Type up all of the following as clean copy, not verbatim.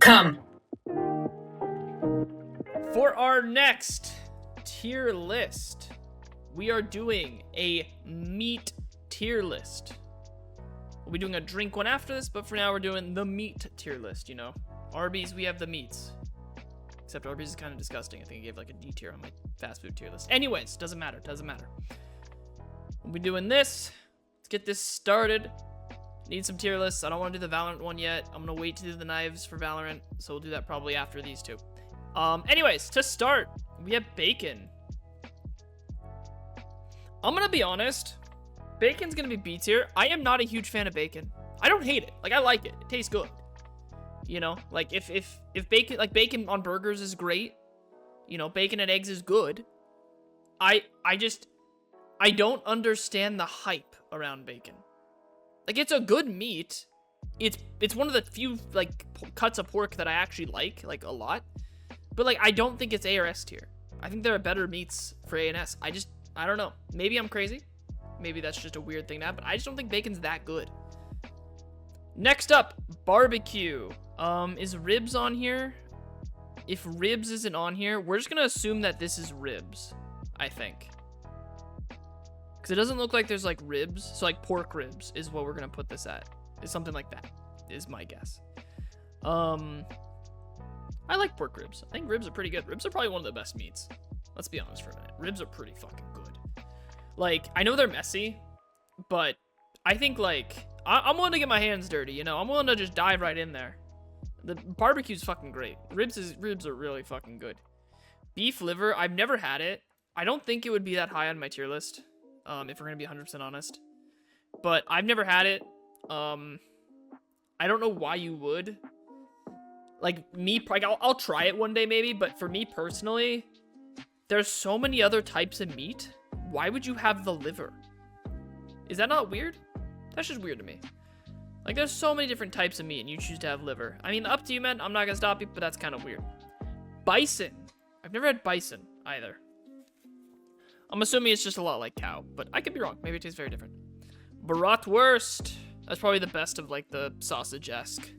Come. For our next tier list, we are doing a meat tier list. We'll be doing a drink one after this, but for now we're doing the meat tier list, you know. Arby's, we have the meats. Except Arby's is kind of disgusting. I think I gave like a D tier on my fast food tier list. Anyways, doesn't matter, doesn't matter. We'll be doing this. Let's get this started. Need some tier lists. I don't want to do the Valorant one yet. I'm gonna wait to do the knives for Valorant, so we'll do that probably after these two. Anyways, to start, we have bacon. I'm gonna be honest. Bacon's gonna be B tier. I am not a huge fan of bacon. I don't hate it. Like, I like it. It tastes good. You know, like if bacon, like bacon on burgers is great. You know, bacon and eggs is good. I don't understand the hype around bacon. Like, it's a good meat. It's one of the few like cuts of pork that I actually like a lot. But like, I don't think it's A or S tier. I think there are better meats for A and S. I don't know. Maybe I'm crazy. Maybe that's just a weird thing to happen. I just don't think bacon's that good. Next up, barbecue. Is ribs on here? If ribs isn't on here, we're just gonna assume that this is ribs, I think. Because it doesn't look like there's like ribs. So like pork ribs is what we're gonna put this at. It's something like that, is my guess. I like pork ribs. I think ribs are pretty good. Ribs are probably one of the best meats. Let's be honest for a minute. Ribs are pretty fucking good. Like, I know they're messy, but I think, like, I'm willing to get my hands dirty, you know? I'm willing to just dive right in there. The barbecue's fucking great. Ribs are really fucking good. Beef liver, I've never had it. I don't think it would be that high on my tier list, if we're gonna be 100% honest. But I've never had it. I don't know why you would. Like, me, like, I'll try it one day maybe, but for me personally, there's so many other types of meat. Why would you have the liver? Is that not weird? That's just weird to me. Like, there's so many different types of meat, and you choose to have liver. I mean, up to you, man. I'm not gonna stop you, but that's kind of weird. Bison. I've never had bison, either. I'm assuming it's just a lot like cow, but I could be wrong. Maybe it tastes very different. Bratwurst. That's probably the best of, like, the sausage-esque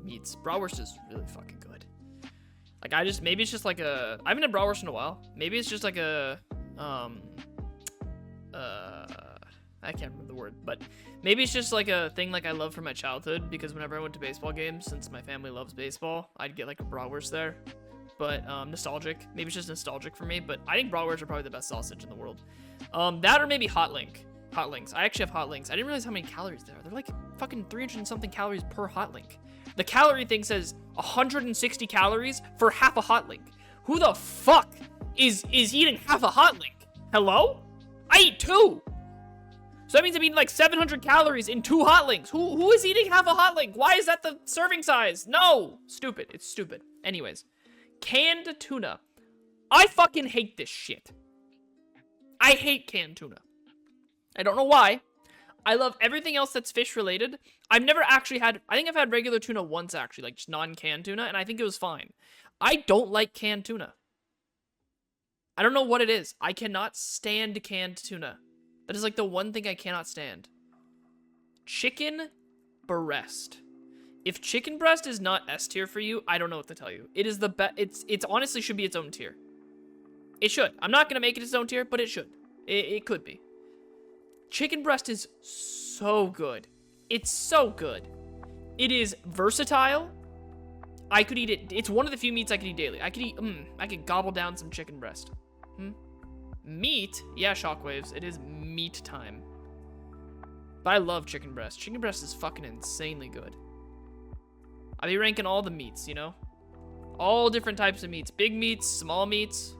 meats. Bratwurst is really fucking good. Like, maybe it's just like a, I haven't had bratwurst in a while. Maybe it's just like a, I can't remember the word, but maybe it's just like a thing like I love from my childhood, because whenever I went to baseball games, since my family loves baseball, I'd get like a bratwurst there. But, nostalgic. Maybe it's just nostalgic for me, but I think bratwurst are probably the best sausage in the world. That or maybe hot link. Hot links. I actually have hot links. I didn't realize how many calories there are. They're like fucking 300 and something calories per hot link. The calorie thing says 160 calories for half a hot link. Who the fuck is eating half a hot link? Hello? I eat 2. So that means I'm eating like 700 calories in 2 hot links. Who is eating half a hot link? Why is that the serving size? No! Stupid. It's stupid. Anyways. Canned tuna. I fucking hate this shit. I hate canned tuna. I don't know why. I love everything else that's fish related. I've never actually had, I think I've had regular tuna once actually, like just non-canned tuna, and I think it was fine. I don't like canned tuna. I don't know what it is. I cannot stand canned tuna. That is like the one thing I cannot stand. Chicken breast. If chicken breast is not S tier for you, I don't know what to tell you. It is the best. It's honestly should be its own tier. It should. I'm not gonna make it its own tier, but it should. It could be. Chicken breast is so good. It's so good. It is versatile. I could eat it. It's one of the few meats I could eat daily. I could gobble down some chicken breast. Meat? Yeah, shockwaves. It is meat time. But I love chicken breast. Chicken breast is fucking insanely good. I'll be ranking all the meats, you know? All different types of meats. Big meats, small meats.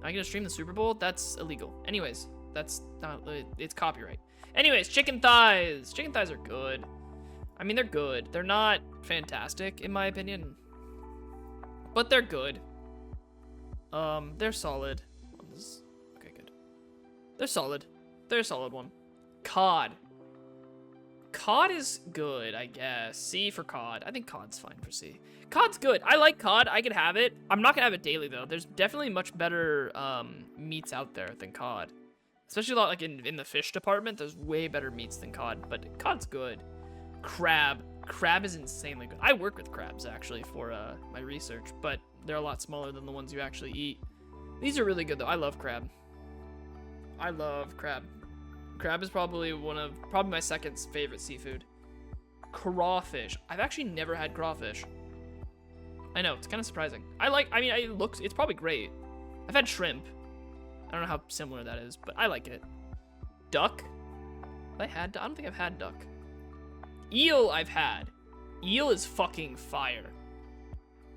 Am I gonna stream the Super Bowl? That's illegal. Anyways, that's not, it's copyright. Anyways, chicken thighs. Chicken thighs are good. I mean, they're good. They're not fantastic, in my opinion. But they're good. They're solid. Okay, good. They're solid. They're a solid one. Cod. Cod is good, I guess. C for cod. I think cod's fine for C. Cod's good. I like cod. I could have it. I'm not gonna have it daily, though. There's definitely much better meats out there than cod. Especially a lot like in the fish department, there's way better meats than cod, but cod's good. Crab. crab is insanely good. I work with crabs, actually, for my research, but they're a lot smaller than the ones you actually eat. These are really good, though. I love crab. I love crab. Crab is probably my second favorite seafood. Crawfish. I've actually never had crawfish. I know, it's kind of surprising. It's probably great. I've had shrimp. I don't know how similar that is, but I like it. Duck? I don't think I've had duck. Eel I've had. Eel is fucking fire.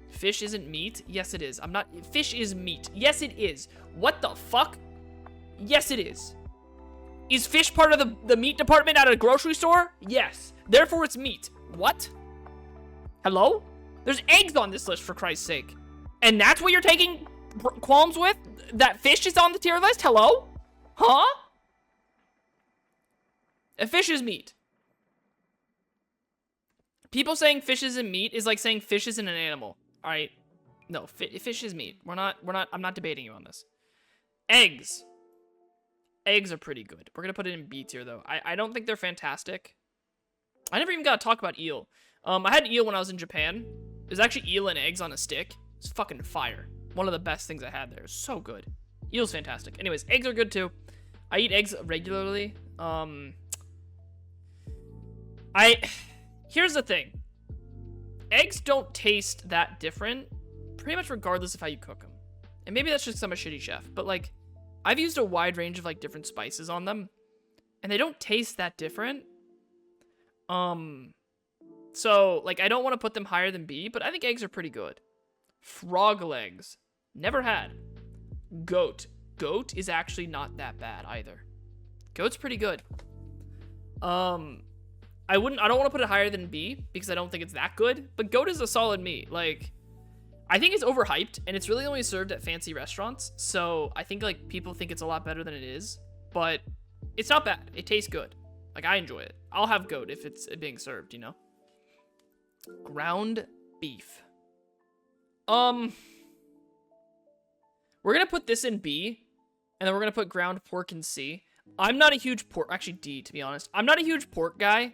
Fish isn't meat? Yes, it is. Fish is meat. Yes, it is. What the fuck? Yes, it is. Is fish part of the meat department at a grocery store? Yes. Therefore, it's meat. What? Hello? There's eggs on this list, for Christ's sake. And that's what you're taking qualms with? That fish is on the tier list? Hello? Huh? A fish is meat. People saying fish isn't meat is like saying fish isn't an animal. All right? No, fish is meat. I'm not debating you on this. Eggs. Eggs are pretty good. We're going to put it in B tier, though. I don't think they're fantastic. I never even got to talk about eel. I had eel when I was in Japan. There's actually eel and eggs on a stick. It's fucking fire. One of the best things I had there. It's so good. Eel's fantastic. Anyways, eggs are good, too. I eat eggs regularly. Here's the thing. Eggs don't taste that different, pretty much regardless of how you cook them. And maybe that's just because I'm a shitty chef, but, like, I've used a wide range of, like, different spices on them, and they don't taste that different. So, like, I don't want to put them higher than B, but I think eggs are pretty good. Frog legs. Never had. Goat. Goat is actually not that bad either. Goat's pretty good. I don't want to put it higher than B because I don't think it's that good, but goat is a solid meat. Like, I think it's overhyped and it's really only served at fancy restaurants. So I think like people think it's a lot better than it is, but it's not bad. It tastes good. Like, I enjoy it. I'll have goat if it's being served, you know? Ground beef. We're going to put this in B, and then we're going to put ground pork in C. I'm not a huge pork, actually D, to be honest. I'm not a huge pork guy.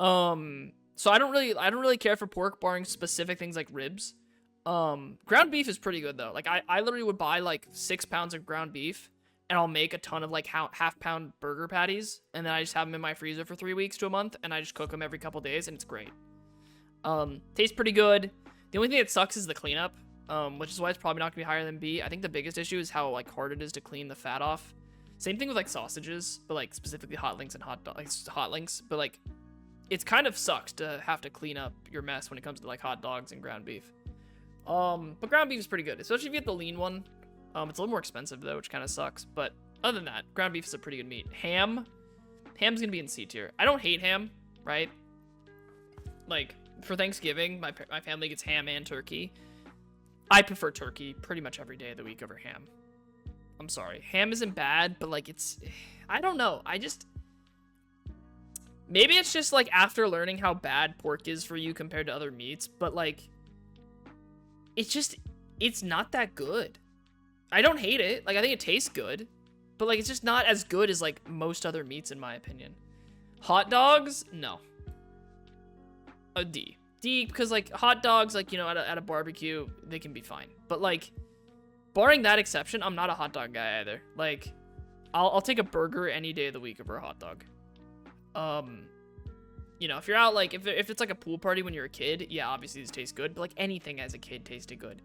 So I don't really care for pork, barring specific things like ribs. Ground beef is pretty good though. Like, I literally would buy like 6 pounds of ground beef, and I'll make a ton of like half-pound burger patties, and then I just have them in my freezer for 3 weeks to a month, and I just cook them every couple days, and it's great. Tastes pretty good. The only thing that sucks is the cleanup, which is why it's probably not gonna be higher than B. I think the biggest issue is how like hard it is to clean the fat off. Same thing with like sausages, but like specifically hot links and hot links, but like it's kind of sucks to have to clean up your mess when it comes to like hot dogs and ground beef. But ground beef is pretty good, especially if you get the lean one. It's a little more expensive though, which kind of sucks, but other than that, ground beef is a pretty good meat. Ham's gonna be in C tier. I don't hate ham, right? Like, for Thanksgiving, my family gets ham and turkey. I prefer turkey pretty much every day of the week over ham. I'm sorry. Ham isn't bad, but like I don't know. Maybe it's just like after learning how bad pork is for you compared to other meats, but like, it's not that good. I don't hate it. Like, I think it tastes good, but like, it's just not as good as like most other meats in my opinion. Hot dogs? No. A D. D, because like hot dogs, like, you know, at a barbecue, they can be fine. But like, barring that exception, I'm not a hot dog guy either. Like, I'll take a burger any day of the week over a hot dog. You know, if you're out, like, if it's like a pool party when you're a kid, yeah, obviously this tastes good, but like anything as a kid tasted good.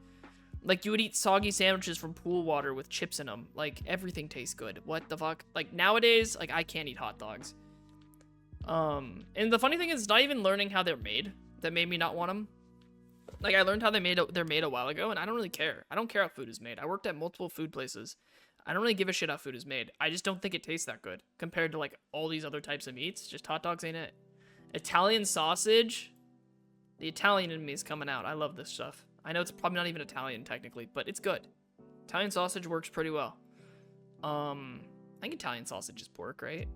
Like, you would eat soggy sandwiches from pool water with chips in them. Like, everything tastes good. What the fuck? Like, nowadays, like, I can't eat hot dogs. And the funny thing is, it's not even learning how they're made that made me not want them. Like, I learned how they're made a while ago, and I don't really care. I don't care how food is made. I worked at multiple food places. I don't really give a shit how food is made. I just don't think it tastes that good compared to, like, all these other types of meats. Just hot dogs ain't it. Italian sausage. The Italian in me is coming out. I love this stuff. I know it's probably not even Italian, technically, but it's good. Italian sausage works pretty well. I think Italian sausage is pork, right?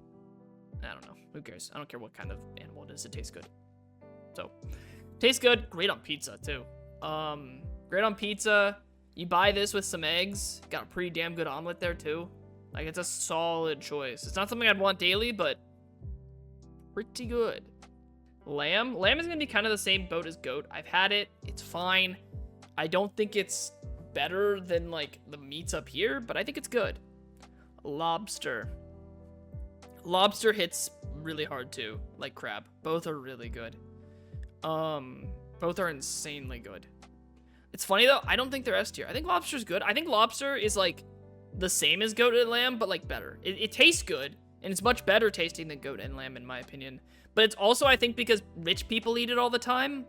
I don't know. Who cares? I don't care what kind of animal it is. It tastes good. So, tastes good. Great on pizza, too. Great on pizza. You buy this with some eggs. Got a pretty damn good omelet there, too. Like, it's a solid choice. It's not something I'd want daily, but pretty good. Lamb is gonna be kind of the same boat as goat. I've had it, it's fine. I don't think it's better than like the meats up here, but I think it's good. Lobster hits really hard too, like crab. Both are really good. Both are insanely good. It's funny though, I don't think they're S tier. I think lobster's good. I think lobster is like the same as goat and lamb, but like better. It tastes good, and it's much better tasting than goat and lamb in my opinion. But it's also, I think, because rich people eat it all the time,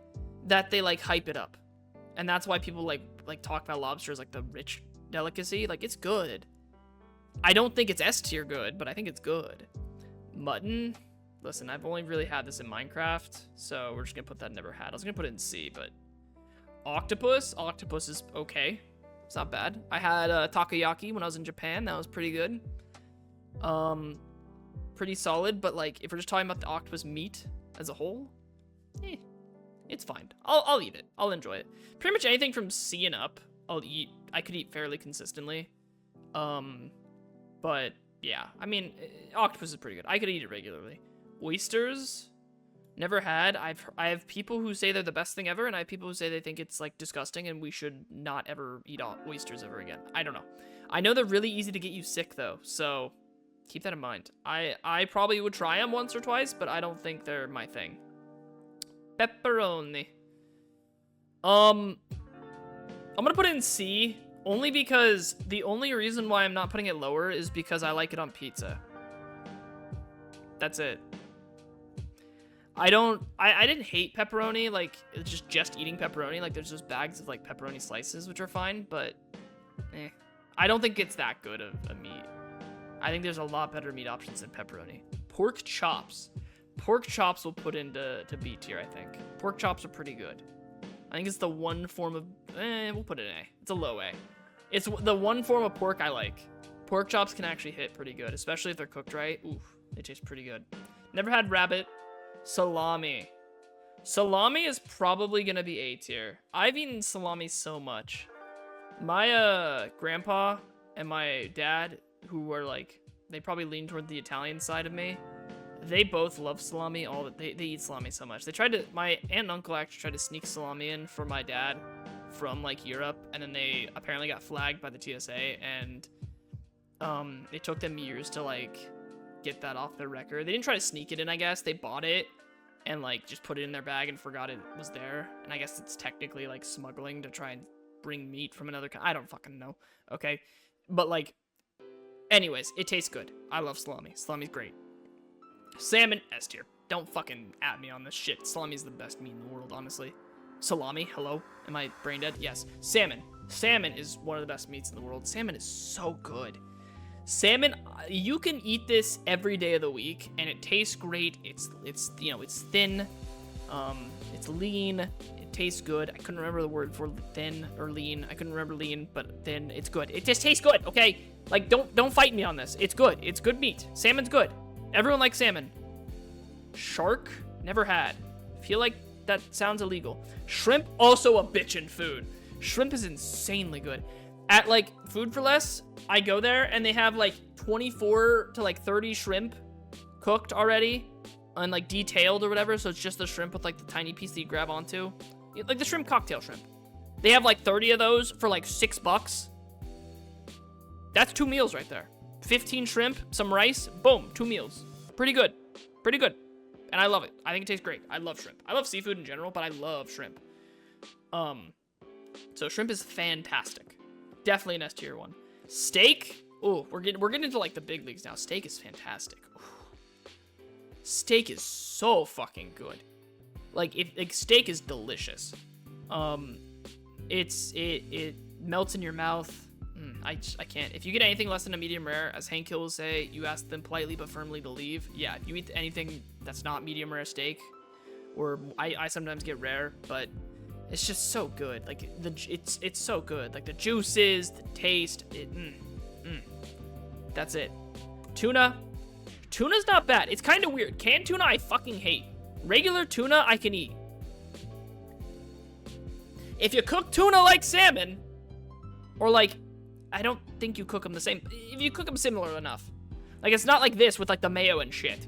that they like hype it up. And that's why people like talk about lobster as like the rich delicacy. Like, it's good. I don't think it's S tier good, but I think it's good. Mutton. Listen, I've only really had this in Minecraft, so we're just gonna put that never had. I was gonna put it in C, but octopus is okay. It's not bad. I had takoyaki when I was in Japan. That was pretty good. Pretty solid, but like if we're just talking about the octopus meat as a whole, it's fine. I'll eat it. I'll enjoy it. Pretty much anything from C and up, I'll eat. I could eat fairly consistently. But yeah, I mean, octopus is pretty good. I could eat it regularly. Oysters, never had. I have people who say they're the best thing ever, and I have people who say they think it's like disgusting and we should not ever eat oysters ever again. I don't know. I know they're really easy to get you sick though, so keep that in mind. I probably would try them once or twice, but I don't think they're my thing. Pepperoni. I'm gonna put it in C, only because the only reason why I'm not putting it lower is because I like it on pizza. That's it. I didn't hate pepperoni, like, it's just eating pepperoni. Like, there's just bags of, like, pepperoni slices, which are fine, but, I don't think it's that good of a meat. I think there's a lot better meat options than pepperoni. Pork chops. Pork chops will put into B tier, I think. Pork chops are pretty good. I think it's the one form of, we'll put it in A. It's a low A. It's the one form of pork I like. Pork chops can actually hit pretty good, especially if they're cooked right. Oof, they taste pretty good. Never had rabbit. Salami. Salami is probably gonna be A tier. I've eaten salami so much. My grandpa and my dad, who were like, they probably lean toward the Italian side of me. They both love salami. They eat salami so much. My aunt and uncle actually tried to sneak salami in for my dad from like Europe, and then they apparently got flagged by the TSA, and it took them years to like get that off their record. They didn't try to sneak it in, I guess. They bought it and like just put it in their bag and forgot it was there. And I guess it's technically like smuggling to try and bring meat from another country. I don't fucking know. Okay. But like, anyways, it tastes good. I love salami. Salami's great. Salmon, S tier. Don't fucking at me on this shit. Salami's the best meat in the world, honestly. Salami, hello? Am I brain dead? Yes. Salmon. Salmon is one of the best meats in the world. Salmon is so good. Salmon, you can eat this every day of the week, and it tastes great. It's you know, it's thin, it's lean, it tastes good. I couldn't remember the word for thin or lean. I couldn't remember lean, but thin. It's good. It just tastes good, okay? Like, don't fight me on this. It's good. It's good meat. Salmon's good. Everyone likes salmon. Shark, never had. Feel like that sounds illegal. Shrimp, also a bitchin' food. Shrimp is insanely good. At like Food for Less, I go there and they have like 24 to like 30 shrimp cooked already and like detailed or whatever. So it's just the shrimp with like the tiny piece that you grab onto, like the shrimp cocktail shrimp. They have like 30 of those for like $6. That's 2 meals right there. 15 shrimp, some rice, boom, 2 meals. Pretty good. Pretty good. And I love it. I think it tastes great. I love shrimp. I love seafood in general, but I love shrimp. So shrimp is fantastic. Definitely an S tier one. Steak. Oh, we're getting into like the big leagues now. Steak is fantastic. Ooh. Steak is so fucking good. Like steak is delicious. It melts in your mouth. I can't. If you get anything less than a medium rare, as Hank Hill will say, you ask them politely but firmly to leave. Yeah, if you eat anything that's not medium rare steak, or I sometimes get rare, but it's just so good. Like it's so good. Like the juices, the taste. That's it. Tuna's not bad. It's kind of weird. Canned tuna I fucking hate. Regular tuna I can eat. If you cook tuna like salmon, or like, I don't think you cook them the same. If you cook them similar enough, like it's not like this with like the mayo and shit.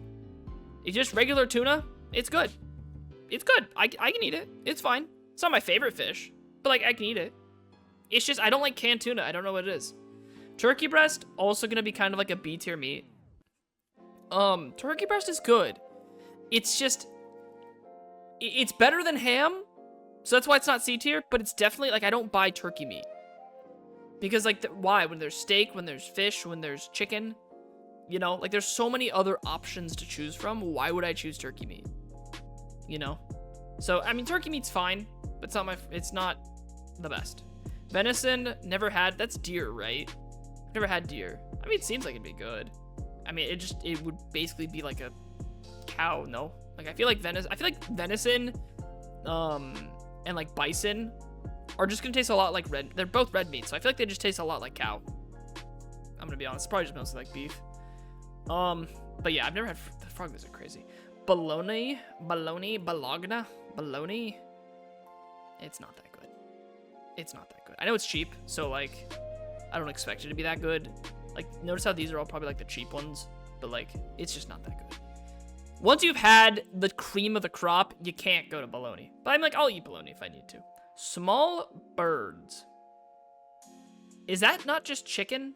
It's just regular tuna. It's good. It's good. I can eat it. It's fine. It's not my favorite fish, but like I can eat it. It's just I don't like canned tuna. I don't know what it is. Turkey breast also gonna be kind of like a B tier meat. Turkey breast is good. It's just it's better than ham, so that's why it's not C tier. But it's definitely like I don't buy turkey meat because like why? When there's steak, when there's fish, when there's chicken, you know, like there's so many other options to choose from. Why would I choose turkey meat? You know, so I mean turkey meat's fine, but it's not the best. Venison, never had. That's deer, right? Never had deer. I mean, it seems like it'd be good. I mean, it would basically be like a cow, no? Like I feel like venison, and like bison are just gonna taste a lot like red. They're both red meat, so I feel like they just taste a lot like cow. I'm gonna be honest. It's probably just mostly like beef. But yeah, I've never had the frog legs are crazy. Bologna. It's not that good. It's not that good. I know it's cheap, so like I don't expect it to be that good. Like notice how these are all probably like the cheap ones, but like it's just not that good. Once you've had the cream of the crop, you can't go to bologna. But I'm like, I'll eat bologna if I need to. Small birds. Is that not just chicken?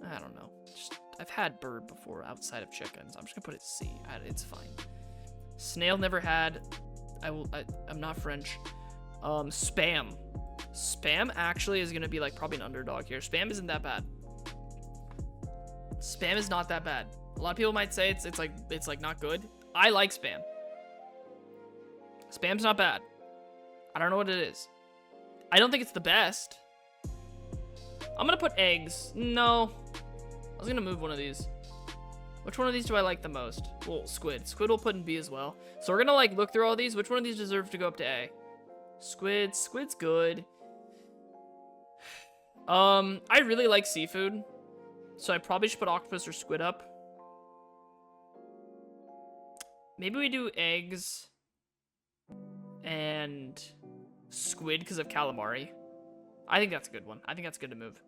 I don't know. I've had bird before outside of chickens. I'm just gonna put it C. It's fine. Snail never had. I'm not French. Spam. Spam actually is gonna be like probably an underdog here. Spam isn't that bad. Spam is not that bad. A lot of people might say it's like not good. I like spam. Spam's not bad. I don't know what it is. I don't think it's the best. I'm gonna put eggs. No. I was gonna move one of these. Which one of these do I like the most? Well, squid. Squid will put in B as well. So we're gonna like look through all these. Which one of these deserve to go up to A? Squid. Squid's good. I really like seafood. So I probably should put octopus or squid up. Maybe we do eggs and squid because of calamari. I think that's a good one. I think that's good to move.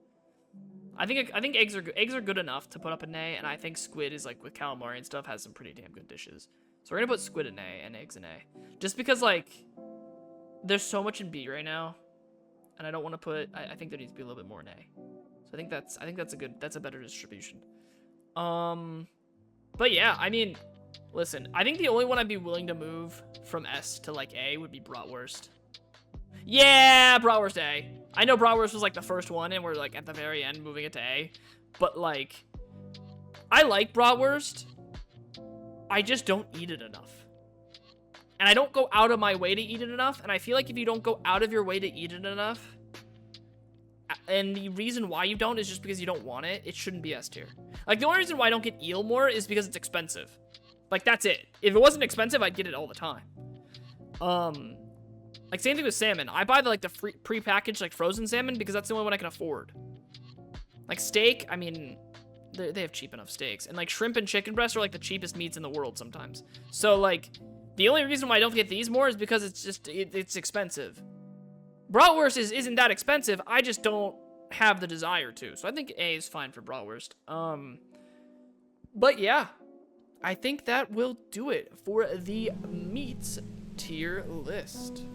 I think eggs are good enough to put up an A, and I think squid is like with calamari and stuff has some pretty damn good dishes. So we're gonna put squid in A and eggs in A, just because like there's so much in B right now, and I don't want to put. I think there needs to be a little bit more in A. So I think that's a better distribution. But yeah, I mean, listen, I think the only one I'd be willing to move from S to like A would be bratwurst. Yeah, bratwurst A. I know bratwurst was like the first one, and we're like at the very end moving it to A. But like, I like bratwurst. I just don't eat it enough. And I don't go out of my way to eat it enough. And I feel like if you don't go out of your way to eat it enough, and the reason why you don't is just because you don't want it, it shouldn't be S tier. Like, the only reason why I don't get eel more is because it's expensive. Like, that's it. If it wasn't expensive, I'd get it all the time. Like, same thing with salmon. I buy the pre-packaged, like, frozen salmon because that's the only one I can afford. Like, steak, I mean, they have cheap enough steaks. And, like, shrimp and chicken breast are, like, the cheapest meats in the world sometimes. So, like, the only reason why I don't get these more is because it's just, it's expensive. Bratwurst isn't that expensive. I just don't have the desire to. So I think A is fine for bratwurst. But yeah, I think that will do it for the meats tier list.